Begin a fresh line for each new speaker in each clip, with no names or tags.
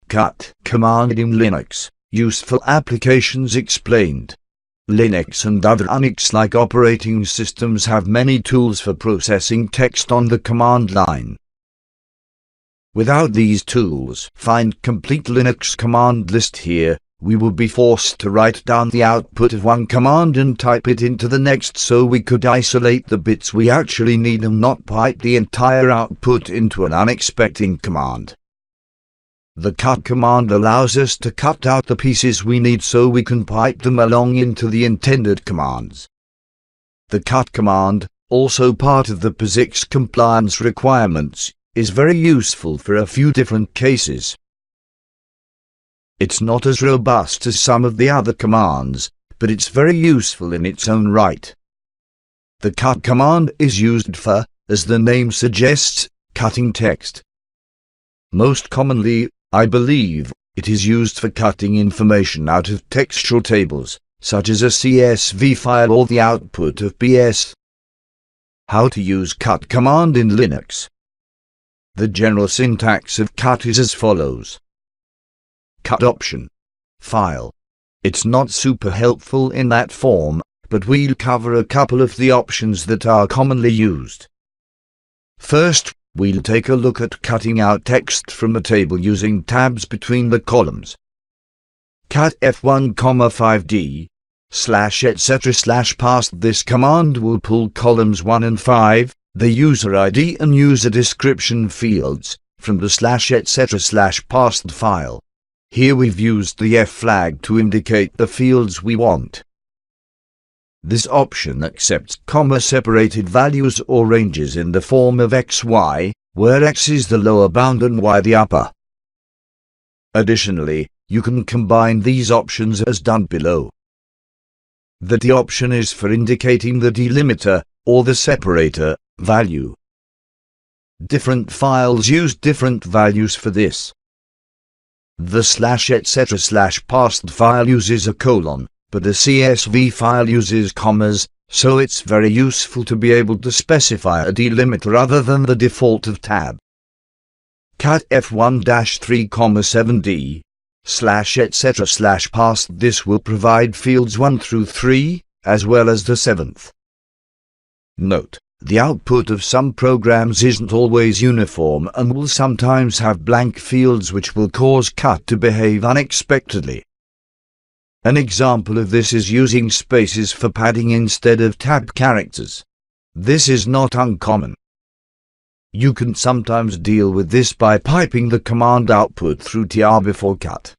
Cut command in Linux. Useful applications explained. Linux and other UNIX-like operating systems have many tools for processing text on the command line. Without these tools, find complete Linux command list here. We will be forced to write down the output of one command and type it into the next, so we could isolate the bits we actually need and not pipe the entire output into an unexpecting command. The cut command allows us to cut out the pieces we need so we can pipe them along into the intended commands. The cut command, also part of the POSIX compliance requirements, is very useful for a few different cases. It's not as robust as some of the other commands, but it's very useful in its own right. The cut command is used for, as the name suggests, cutting text. Most commonly, I believe, it is used for cutting information out of textual tables, such as a CSV file or the output of PS. How to use cut command in Linux. The general syntax of cut is as follows. Cut option. File. It's not super helpful in that form, but we'll cover a couple of the options that are commonly used. First, we'll take a look at cutting out text from a table using tabs between the columns. Cut F1, 5D, /etc/ past this command will pull columns 1 and 5, the user ID and user description fields, from the /etc/ past file. Here we've used the F flag to indicate the fields we want. This option accepts comma-separated values or ranges in the form of XY, where X is the lower bound and Y the upper. Additionally, you can combine these options as done below. The D option is for indicating the delimiter, or the separator, value. Different files use different values for this. The /etc/ past file uses a colon, but a CSV file uses commas, so it's very useful to be able to specify a delimiter other than the default of tab. Cut F1-3, 7D, /etc/ past this will provide fields 1 through 3, as well as the 7th. Note, the output of some programs isn't always uniform and will sometimes have blank fields which will cause cut to behave unexpectedly. An example of this is using spaces for padding instead of tab characters. This is not uncommon. You can sometimes deal with this by piping the command output through tr before cut.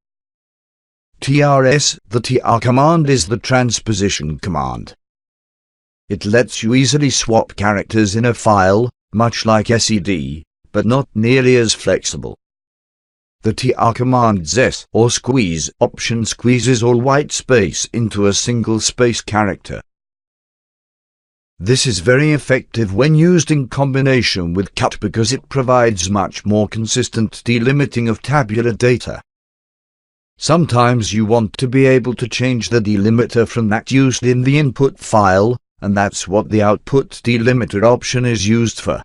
TRS, the tr command is the transposition command. It lets you easily swap characters in a file, much like sed, but not nearly as flexible. The tr command's S or squeeze option squeezes all white space into a single space character. This is very effective when used in combination with cut because it provides much more consistent delimiting of tabular data. Sometimes you want to be able to change the delimiter from that used in the input file, and that's what the output delimiter option is used for.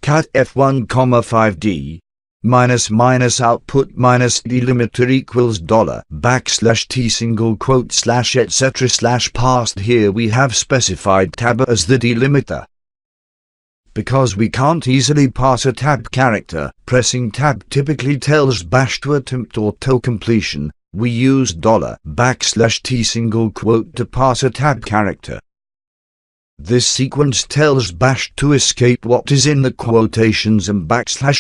Cut F1, 5D, -- output minus delimiter equals $\t single quote /etc/ past. Here we have specified tab as the delimiter. Because we can't easily pass a tab character, pressing tab typically tells bash to attempt auto completion. We use $t single quote to pass a tab character. This sequence tells bash to escape what is in the quotations, and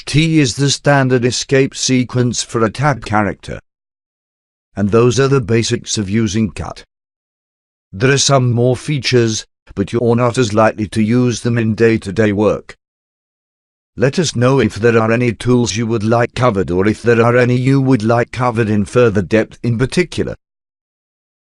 \t is the standard escape sequence for a tab character. And those are the basics of using cut. There are some more features, but you're not as likely to use them in day-to-day work. Let us know if there are any tools you would like covered, or if there are any you would like covered in further depth in particular.